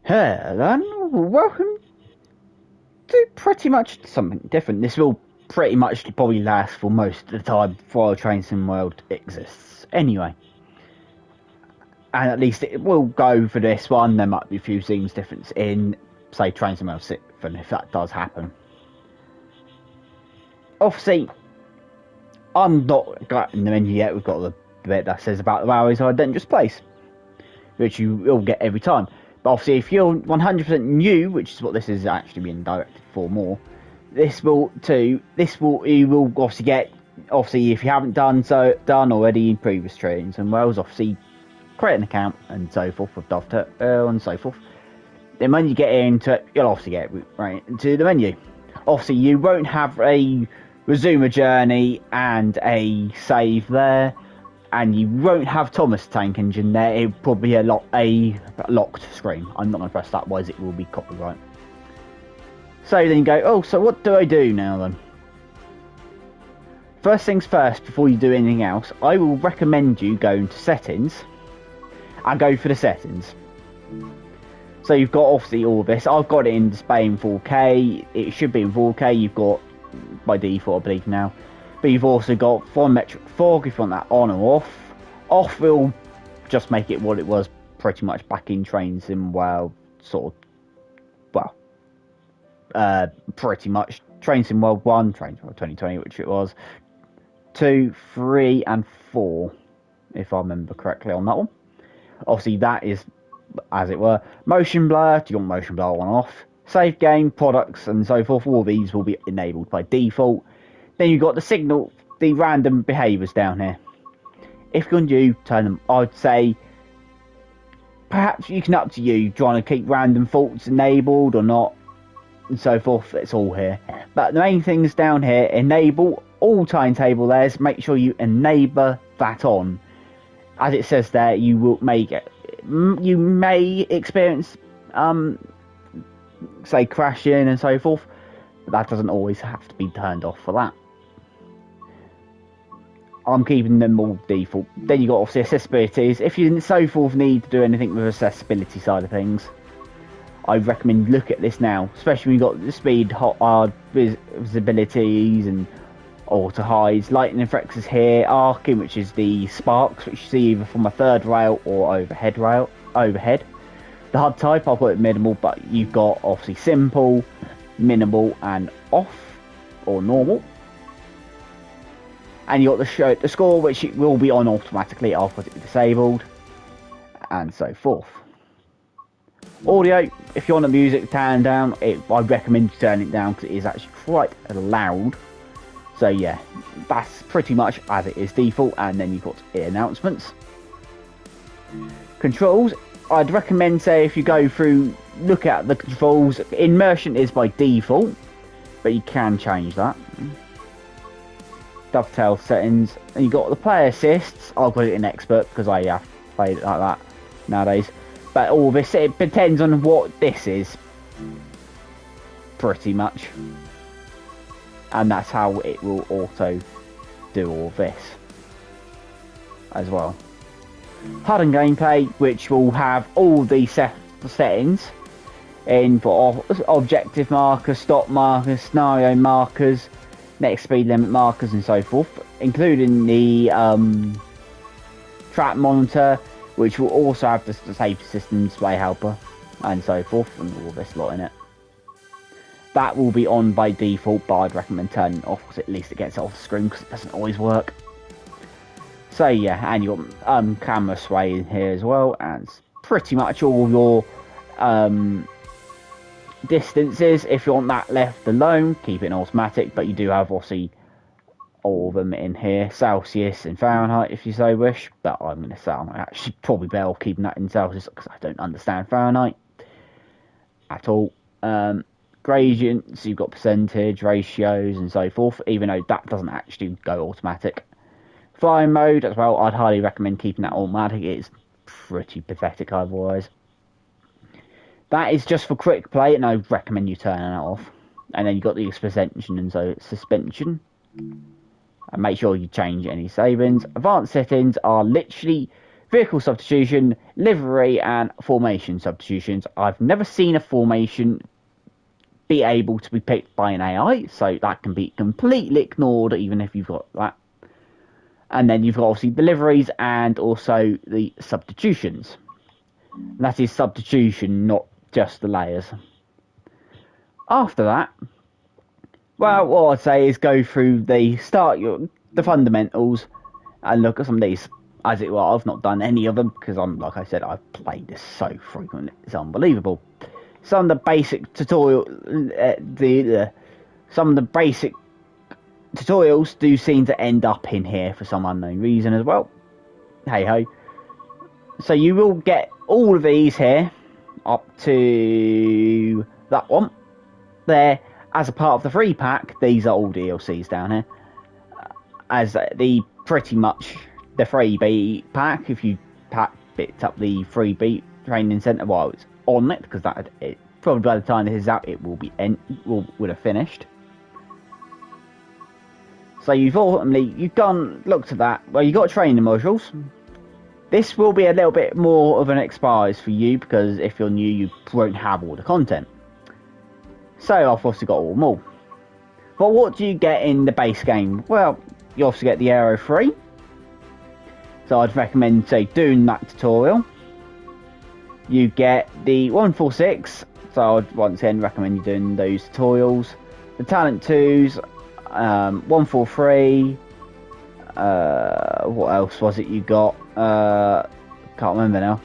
Hello, and welcome to pretty much something different. This will pretty much probably last for most of the time while Train Sim World exists. Anyway, and at least it will go for this one. There might be a few things difference in, say, Train Sim World 6, if that does happen. Obviously, I'm not got in the menu yet. We've got the bit that says about the railways are a dangerous place, which you will get every time. But obviously, if you're 100% new, which is what this is actually being directed for more, you will obviously get, obviously if you haven't done already in previous trains and Wales, obviously create an account and so forth with Dovetail and so forth. Then when you get into it, you'll obviously get right into the menu. Obviously, you won't have a resume a journey and a save there, and you won't have Thomas Tank Engine there. It'll probably be a locked screen. I'm not going to press that, otherwise it will be copyright. So then you go, oh, so what do I do now then? First things first, before you do anything else, I will recommend you go into settings and go for the settings. So you've got obviously all this. I've got it in display in 4K. It should be in 4K. You've got by default, I believe now. But you've also got volumetric fog if you want that on or off. Off will just make it what it was pretty much back in Train Sim World, pretty much Train Sim World 1, Train Sim World 2020, which it was, 2, 3 and 4, if I remember correctly on that one. Obviously that is, as it were, motion blur. Do you want motion blur on off? Save game, products and so forth, all these will be enabled by default. Then you've got the signal, the random behaviours down here. If you're new, turn them. I'd say perhaps you can up to you trying to keep random faults enabled or not and so forth. It's all here. But the main things down here, enable all timetable layers. Make sure you enable that on. As it says there, you may experience say crashing and so forth, but that doesn't always have to be turned off for that. I'm keeping them all default. Then you got obviously accessibilities. If you so forth need to do anything with accessibility side of things, I recommend look at this now, especially when you've got the speed, hard visibilities and auto hides. Lightning effects is here. Arcing, which is the sparks, which you see either from a third rail or overhead. The HUD type, I've got it minimal, but you've got obviously simple, minimal and off or normal. And you got the score, which will be on automatically. I'll put it disabled, and so forth. Audio, if you want the music to turn down, I recommend you turn it down because it is actually quite loud. So yeah, that's pretty much as it is default. And then you've got announcements. Controls, I'd recommend, say, if you go through, look at the controls. Immersion is by default, but you can change that. Dovetail settings, and you got the player assists. I've got it in expert because I have played it like that nowadays. But all this, it depends on what this is, pretty much, and that's how it will auto do all this as well. HUD and gameplay, which will have all the settings in for objective markers, stop markers, scenario markers, next speed limit markers and so forth, including the track monitor, which will also have the safety system display helper and so forth, and all this lot in it. That will be on by default, but I'd recommend turning it off because at least it gets it off the screen because it doesn't always work. So yeah, and you've got camera sway in here as well, and pretty much all your distances. If you want that left alone, keep it in automatic, but you do have obviously all of them in here, Celsius and Fahrenheit if you so wish, but I'm going to say I'm actually probably better off keeping that in Celsius because I don't understand Fahrenheit at all. Gradients, you've got percentage, ratios and so forth, even though that doesn't actually go automatic. Flying mode as well, I'd highly recommend keeping that automatic. It's pretty pathetic otherwise. That is just for quick play, and I recommend you turning that off. And then you've got the suspension and so suspension. And make sure you change any savings. Advanced settings are literally vehicle substitution, livery, and formation substitutions. I've never seen a formation be able to be picked by an AI, so that can be completely ignored even if you've got that. And then you've got obviously deliveries and also the substitutions. And that is substitution, not just the layers. After that, well, what I'd say is go through the fundamentals and look at some of these. As it were, I've not done any of them because like I said, I've played this so frequently, it's unbelievable. Some of the basic some of the basic tutorials do seem to end up in here for some unknown reason as well. Hey ho. So you will get all of these here up to that one there as a part of the free pack. These are all DLCs down here, as the pretty much the freebie pack. If you picked up the freebie training center while it's on it, because it probably by the time this is out it will be would have finished. So you've looked at that. Well, you got training modules. This will be a little bit more of an expires for you because if you're new, you won't have all the content. So I've obviously got all them all. But what do you get in the base game? Well, you also get the Aero 3. So I'd recommend, say, doing that tutorial. You get the 146. So I'd once again recommend you doing those tutorials. The Talent 2s, 143. What else was it you got? Can't remember now.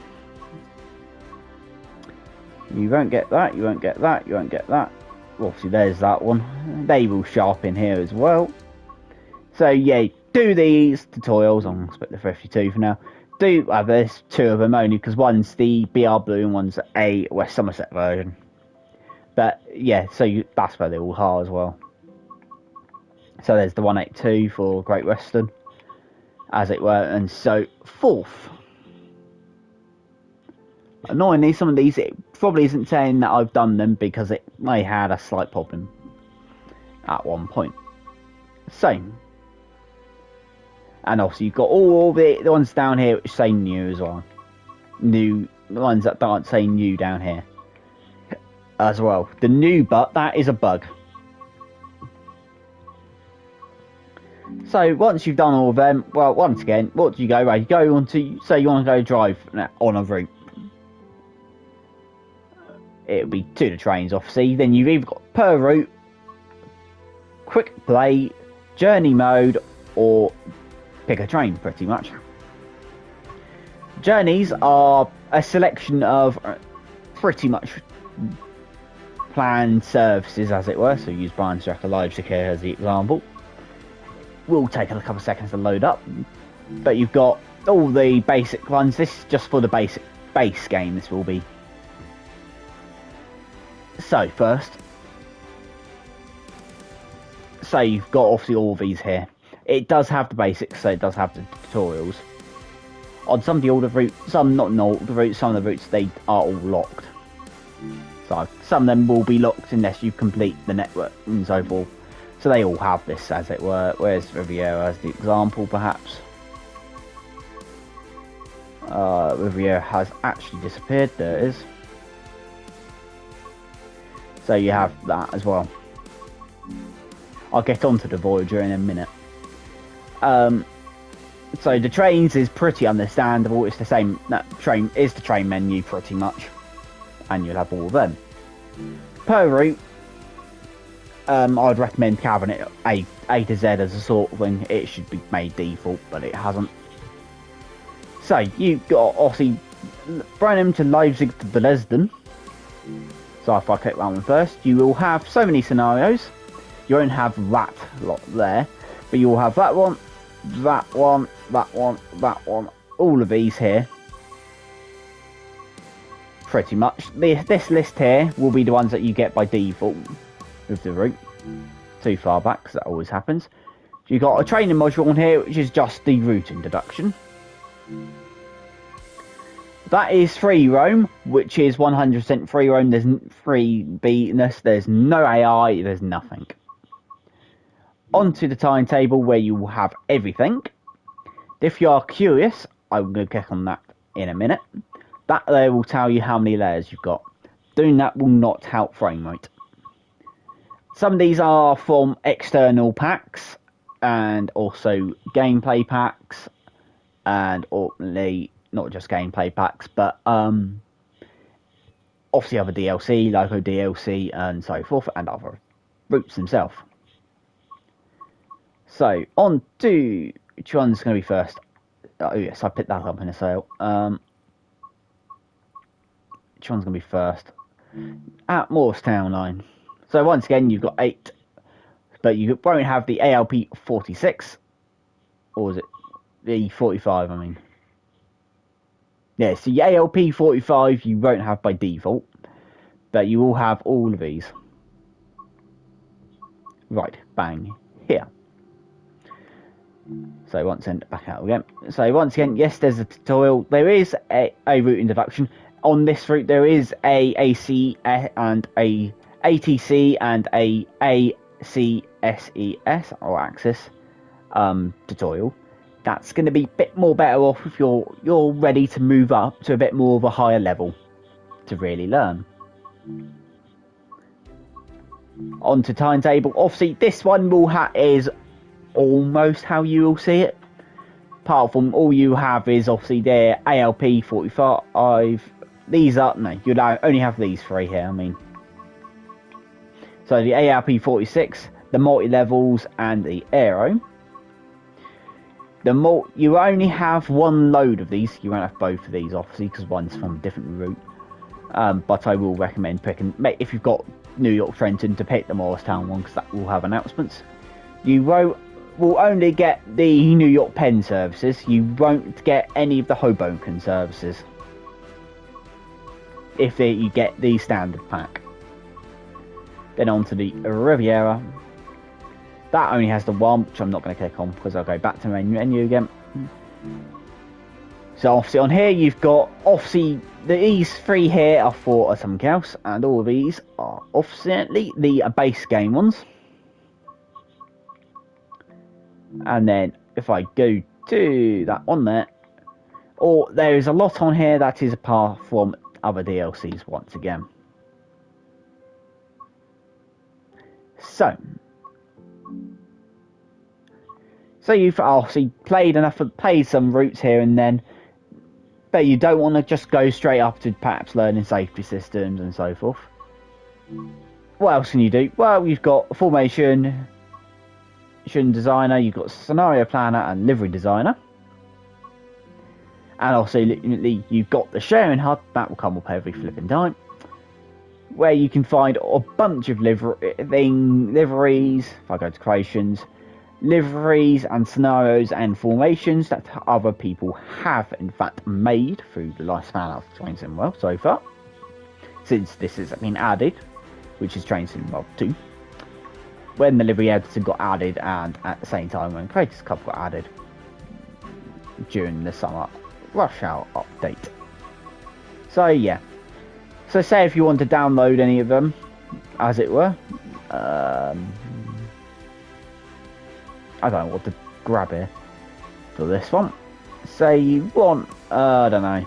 You won't get that, you won't get that, you won't get that. Obviously there's that one. They will show up in here as well. So yeah, do these tutorials. I'm going to split the 52 for now. There's two of them only because one's the BR Blue and one's a West Somerset version. But yeah, so that's where they all are as well. So there's the 182 for Great Western, as it were, and so forth. Annoyingly, some of these, it probably isn't saying that I've done them because it may had a slight problem at one point. So, and also you've got all the ones down here which say new as well. New, the ones that don't say new down here as well. The new that is a bug. So once you've done all of them, well, once again, what do you go? Well, you go on to, say you want to go drive on a route. It'll be to the trains, obviously. Then you've either got per route, quick play, journey mode, or pick a train, pretty much. Journeys are a selection of pretty much planned services, as it were. So use Brian's Tracker Live Secure as the example. Will take a couple of seconds to load up, but you've got all the basic ones. This is just for the base game. This will be. So first, so you've got obviously all of these here. It does have the basics, so it does have the tutorials. On some of the older routes, some not all the routes, some of the routes they are all locked. So some of them will be locked unless you complete the network and so forth. So they all have this, as it were. Where's Riviera as the example, perhaps? Riviera has actually disappeared. There it is. So you have that as well. I'll get onto the Voyager in a minute. So the trains is pretty understandable. It's the same. Train is the train menu pretty much, and you'll have all of them. Per route, I'd recommend having it A to Z as a sort of thing. It should be made default, but it hasn't. So you've got obviously Brenham to Leipzig to Dresden. So if I click that one first, you will have so many scenarios. You won't have that lot there, but you will have that one, that one, that one, that one, all of these here. Pretty much. This list here will be the ones that you get by default with the route. Too far back, because that always happens. You've got a training module on here, which is just the route introduction. That is free roam, which is 100% free roam. There's freebie-ness, there's no AI, there's nothing. Onto the timetable where you will have everything. If you are curious, I'm going to click on that in a minute. That there will tell you how many layers you've got. Doing that will not help frame rate. Some of these are from external packs and also gameplay packs, and ultimately not just gameplay packs, but obviously other DLC, Loco DLC, and so forth, and other routes themselves. So on to which one's going to be first? Oh yes, I picked that up in a sale. Which one's going to be first? At Morristown line. So once again, you've got 8, but you won't have the ALP 46, or is it the 45? I mean, yeah. So your ALP 45 you won't have by default, but you will have all of these. Right, bang here. So once again, back out again. So once again, yes, there's a tutorial. There is a route introduction. On this route, there is a AC and a ATC and a ACSES or Axis tutorial. That's going to be a bit more better off if you're ready to move up to a bit more of a higher level to really learn. On to timetable. Obviously, this one is almost how you will see it. Apart from all you have is obviously their ALP 45. These are no, you'd only have these 3 here. I mean, so the ALP 46, the multi levels, and the aero. You only have 1 load of these. You won't have both of these, obviously, because one's from a different route. But I will recommend picking, if you've got New York Trenton, to pick the Morristown one, because that will have announcements. You will only get the New York Penn services. You won't get any of the Hoboken services if you get the standard pack. Then on to the Riviera. That only has the 1, which I'm not going to click on because I'll go back to the menu again. So obviously on here you've got, obviously these 3 here are for something else, and all of these are obviously the base game ones. And then if I go to that one there, or there is a lot on here that is apart from other DLCs once again. So you've obviously played some routes here and then, but you don't want to just go straight up to perhaps learning safety systems and so forth. What else can you do? Well, you've got formation designer, you've got scenario planner and livery designer. And also, you've got the sharing hub, that will come up every flipping time, where you can find a bunch of liveries. If I go to creations, liveries and scenarios and formations that other people have in fact made through the lifespan of Train Sim World so far, since this has been added, which is Train Sim World 2, when the livery editor got added, and at the same time when Creators Cup got added during the summer rush hour update. So yeah, so say if you want to download any of them, as it were, I don't know what to grab here for this one. Say you want, I don't know.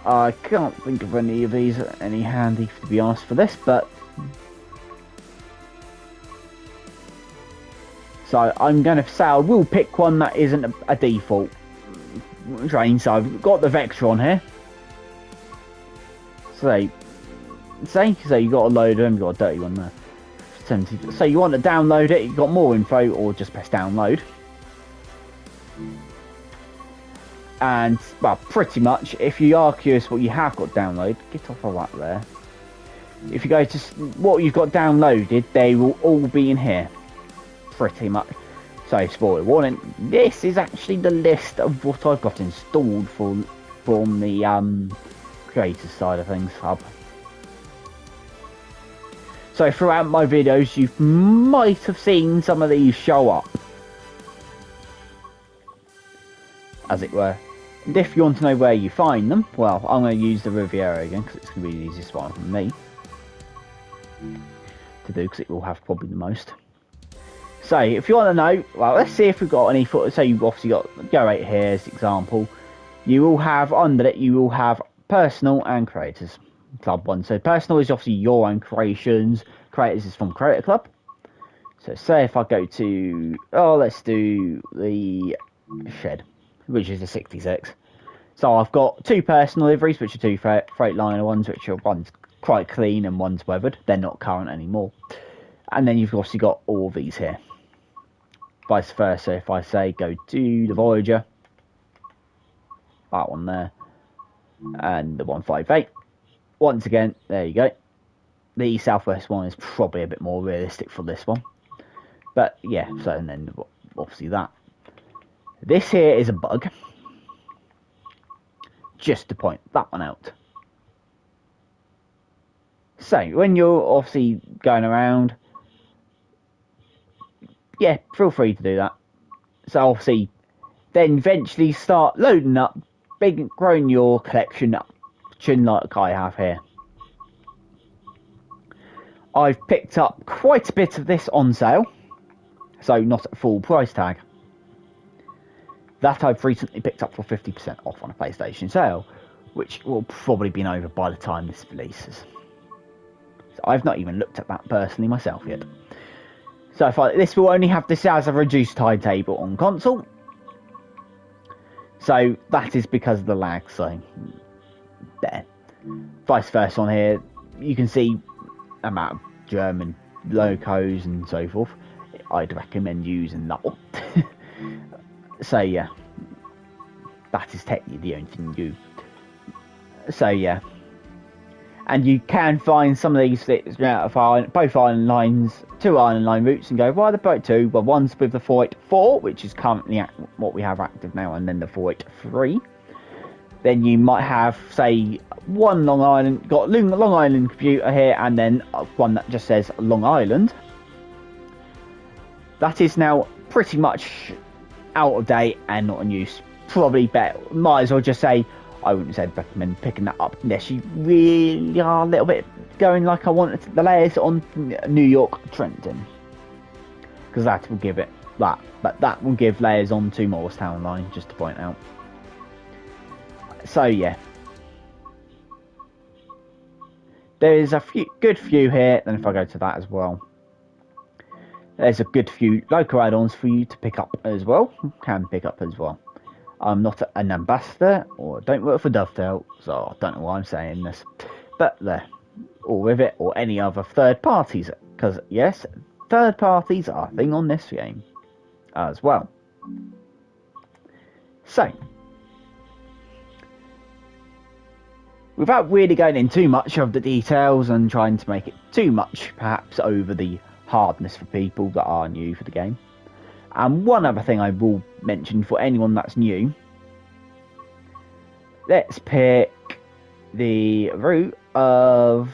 I can't think of any of these any handy, to be honest, for this, but so I'm going to say I will pick one that isn't a default train. So I've got the Vectra on here. So you got a load of them, you got a dirty one there. 70. So you want to download it, you got more info, or just press download. And well, pretty much, if you are curious what you have got downloaded, get off of that there. If you go to what you've got downloaded, they will all be in here, pretty much. So spoiler warning, this is actually the list of what I've got installed from the creator side of things hub. So throughout my videos, you might have seen some of these show up, as it were, And if you want to know where you find them, well, I'm going to use the Riviera again because it's going to be the easiest one for me to do because it will have probably the most. So if you want to know, well, let's see if we've got any footage. So you've obviously got go right here as example. You will have under it, you will have personal and creators. Club one. So personal is obviously your own creations. Creators is from Creator Club. So say if I go to, let's do the shed, which is the 66. So I've got 2 personal liveries, which are 2 Freightliner ones, which are one's quite clean and one's weathered. They're not current anymore. And then you've obviously got all these here. Vice versa, if I say go to the Voyager, that one there, and the 158. Once again, there you go. The Southwest one is probably a bit more realistic for this one. But yeah, so and then obviously that. This here is a bug. Just to point that one out. So when you're obviously going around, yeah, feel free to do that. So obviously, then eventually start loading up, growing your collection up, like I have here. I've picked up quite a bit of this on sale, so not at full price tag. That I've recently picked up for 50% off on a PlayStation sale, which will probably be over by the time this releases. So I've not even looked at that personally myself yet. So this will only have this as a reduced timetable on console. So that is because of the lag, so there. Vice versa on here, you can see amount of German logos and so forth. I'd recommend using that one. So yeah, that is technically the only thing you do. So yeah, and you can find some of these both island lines, 2 island line routes, and go, why the boat 2? Well, one's with the 484, which is currently what we have active now, and then the 483. Then you might have, say, one Long Island, got Long Island computer here, and then one that just says Long Island. That is now pretty much out of date and not in use. Probably better, might as well just say, I wouldn't say recommend picking that up unless you really are a little bit going like I wanted the layers on New York Trenton, because that will give it that, but that will give layers on to Morristown line, just to point out. So yeah, there is a good few here. Then if I go to that as well, there's a good few local add-ons for you to pick up as well. Can pick up as well. I'm not an ambassador or don't work for Dovetail, so I don't know why I'm saying this, but there, or with it, or any other third parties, because yes, third parties are a thing on this game as well. So, without really going into too much of the details and trying to make it too much, perhaps over the hardness for people that are new for the game. And one other thing I will mention for anyone that's new, let's pick the route of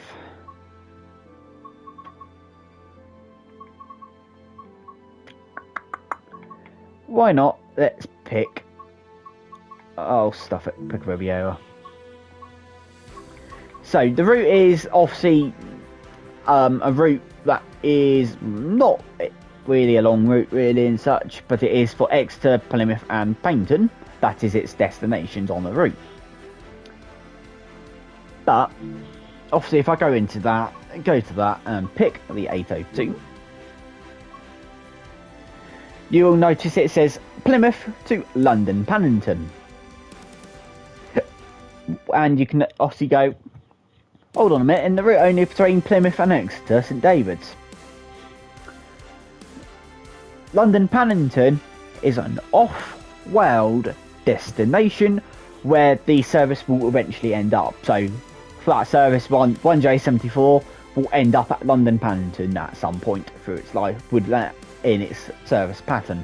why not, let's pick, oh stuff it, pick Riviera. So the route is obviously a route that is not really a long route really and such, but it is for Exeter, Plymouth and Paignton. That is its destinations on the route. But obviously if I go into that, go to that and pick the 802, you will notice it says Plymouth to London Paddington. And you can obviously go, hold on a minute, in the route only between Plymouth and Exeter, St David's. London Paddington is an off-world destination where the service will eventually end up. So, for that service, 1J74 will end up at London Paddington at some point through its life, in its service pattern.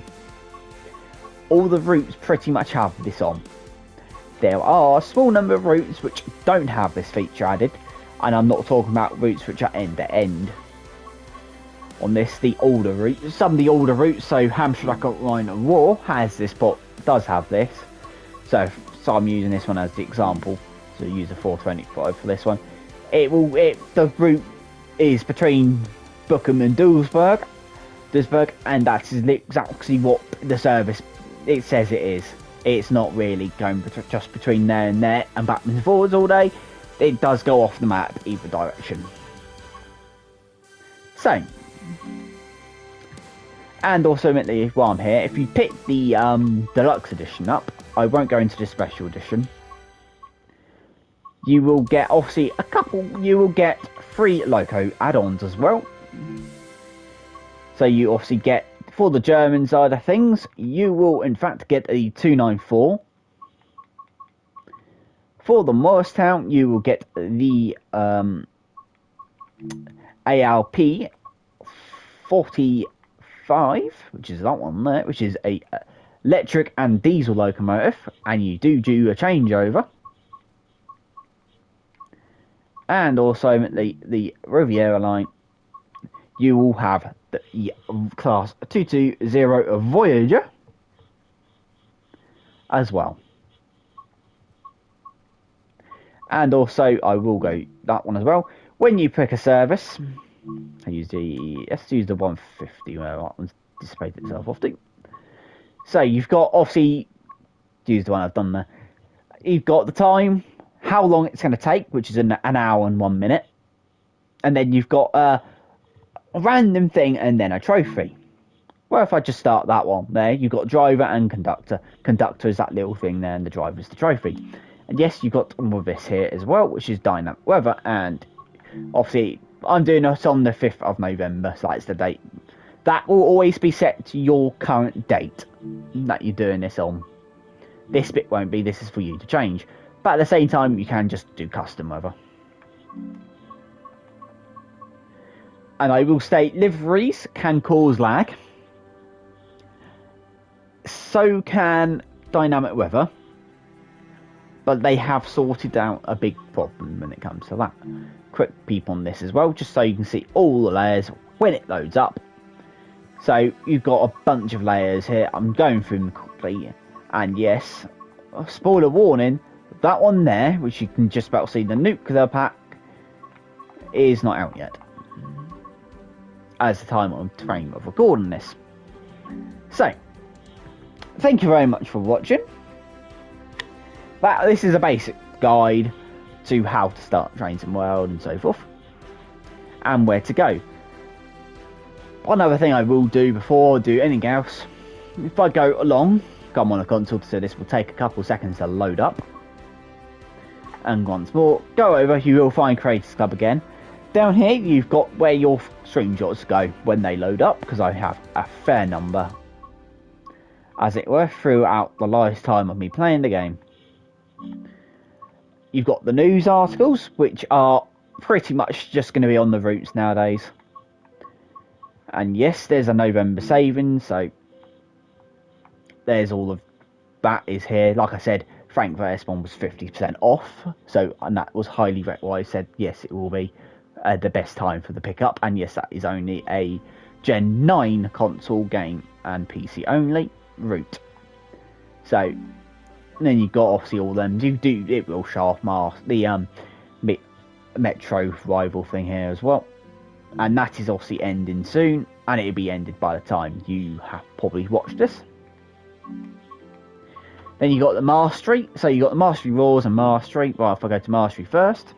All the routes pretty much have this on. There are a small number of routes which don't have this feature added, and I'm not talking about routes which are end-to-end. On this, the older routes, some of the older routes, so Hampshire Line and Raw has this, but does have this. So so I'm using this one as the example. So use a 425 for this one. The route is between Bochum and Duisburg, and that is exactly what the service it says it is. It's not really going just between there and there and backwards and forwards all day. It does go off the map either direction. So, and also while I'm here, if you pick the deluxe edition up, I won't go into the special edition. You will get obviously you will get 3 loco add-ons as well. So you obviously get, for the German side of things, you will in fact get a 294. For the Morristown, you will get the ALP 45, which is that one there, which is a electric and diesel locomotive, and you do a changeover. And also the Riviera line, you will have the class 220 Voyager as well. And also I will go that one as well. When you pick a service, let's use the 150 where that one's displayed itself often. So you've got, obviously, use the one I've done there. You've got the time, how long it's going to take, which is an hour and 1 minute. And then you've got a random thing and then a trophy. Well, if I just start that one there, you've got driver and conductor. Conductor is that little thing there, and the driver is the trophy. And yes, you've got all of this here as well, which is dynamic weather. And obviously, I'm doing this on the 5th of November, so that's the date. That will always be set to your current date that you're doing this on. This bit won't be, this is for you to change. But at the same time, you can just do custom weather. And I will state, liveries can cause lag. So can dynamic weather. But they have sorted out a big problem when it comes to that. Quick peep on this as well, just so you can see all the layers when it loads up. So you've got a bunch of layers here. I'm going through them quickly. And yes, spoiler warning, that one there, which you can just about see, the nuclear pack, is not out yet. As the time on frame of recording this. So, thank you very much for watching. This is a basic guide to how to start Train Sim World and so forth. And where to go. One other thing I will do before I do anything else, if I go along, come on a console, so this will take a couple seconds to load up. And once more, go over, you will find Creators Club again. Down here, you've got where your screenshots go when they load up, because I have a fair number, as it were, throughout the lifetime of me playing the game. You've got the news articles, which are pretty much just going to be on the routes nowadays. And yes, there's a November savings, so there's all of that is here. Like I said, Frankfurt S1 was 50% off, so, and that was highly why I said yes, it will be the best time for the pickup. And yes, that is only a Gen 9 console game and PC only route. So then you've got obviously all them. It will show off the Metro rival thing here as well, and that is obviously ending soon, and it'll be ended by the time you have probably watched this. Then you got the Mastery. So you got the Mastery Raws and Mastery. Well, if I go to Mastery first,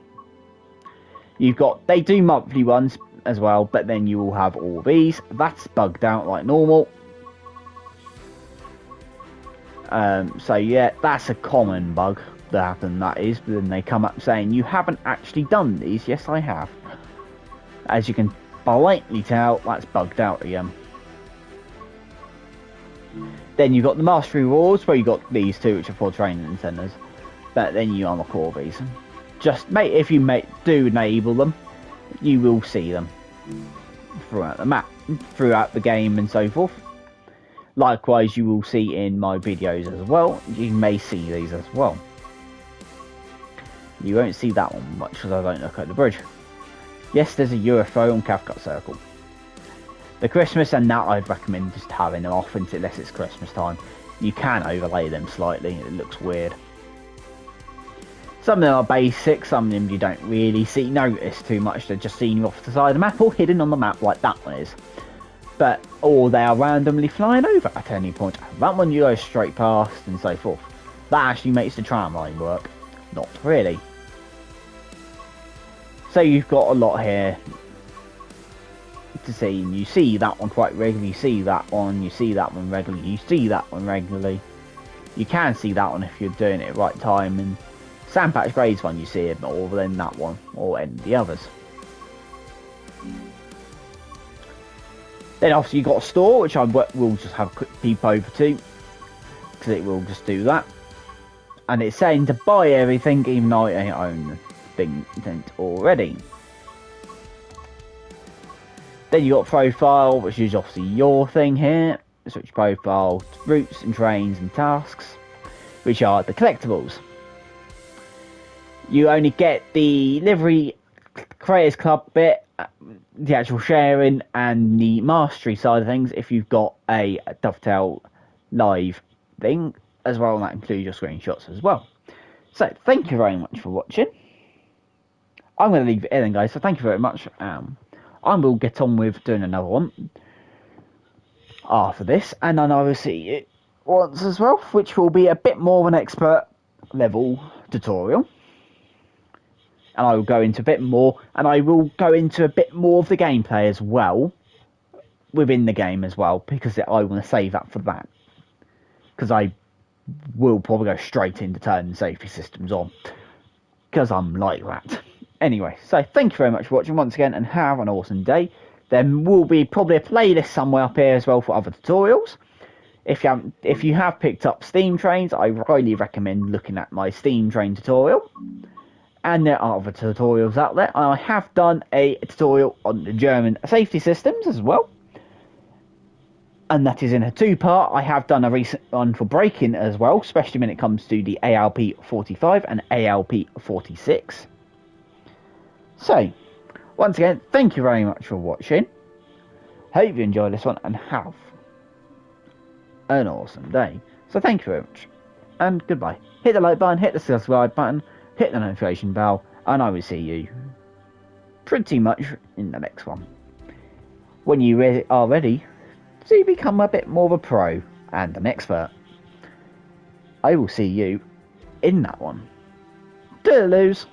you've got, they do monthly ones as well, but then you will have all these. That's bugged out like normal. So yeah, that's a common bug that happens, that is. But then they come up saying, you haven't actually done these. Yes, I have. As you can blatantly tell, that's bugged out again. Then you've got the Mastery Rewards, where you got these two, which are for training centres. But then you unlock all these. Just if you do enable them, you will see them throughout the map, throughout the game, and so forth. Likewise, you will see in my videos as well. You may see these as well. You won't see that one much because I don't look at the bridge. Yes, there's a UFO on Cathcart Circle. The Christmas and that, I'd recommend just having them off unless it's Christmas time. You can overlay them slightly, it looks weird. Some of them are basic, some of them you don't really notice too much. They're just seen off the side of the map or hidden on the map like that one is. Or they are randomly flying over at any point. That one you go straight past and so forth. That actually makes the tram line work. Not really. So you've got a lot here to see, and you see that one quite regularly, you see that one regularly, you see that one regularly. You can see that one if you're doing it at the right time, and Sandpatch Grades one you see it more than that one, or any of the others. Then obviously you've got a store, which I will just have a quick peep over to, because it will just do that. And it's saying to buy everything, even though I own thing already. Then you got profile, which is obviously your thing here. Switch profile, routes and trains and tasks, which are the collectibles. You only get the livery creators club bit, the actual sharing and the mastery side of things if you've got a Dovetail live thing as well, and that includes your screenshots as well. So thank you very much for watching. I'm going to leave it here then, guys, so thank you very much. I will get on with doing another one after this, and then I will see you once as well, which will be a bit more of an expert level tutorial. And I will go into a bit more, and I will go into a bit more of the gameplay as well, within the game as well, because I want to save that for that. Because I will probably go straight into turning safety systems on, because I'm like that. Anyway, so thank you very much for watching once again, and have an awesome day. There will be probably a playlist somewhere up here as well for other tutorials. If you have picked up Steam Trains, I highly recommend looking at my Steam Train tutorial. And there are other tutorials out there. I have done a tutorial on the German safety systems as well. And that is in a two-part. I have done a recent one for braking as well, especially when it comes to the ALP45 and ALP46. So, once again, thank you very much for watching. Hope you enjoyed this one and have an awesome day. So thank you very much, and goodbye. Hit the like button, hit the subscribe button, hit the notification bell, and I will see you pretty much in the next one. When you are ready to become a bit more of a pro and an expert, I will see you in that one. Toodaloos.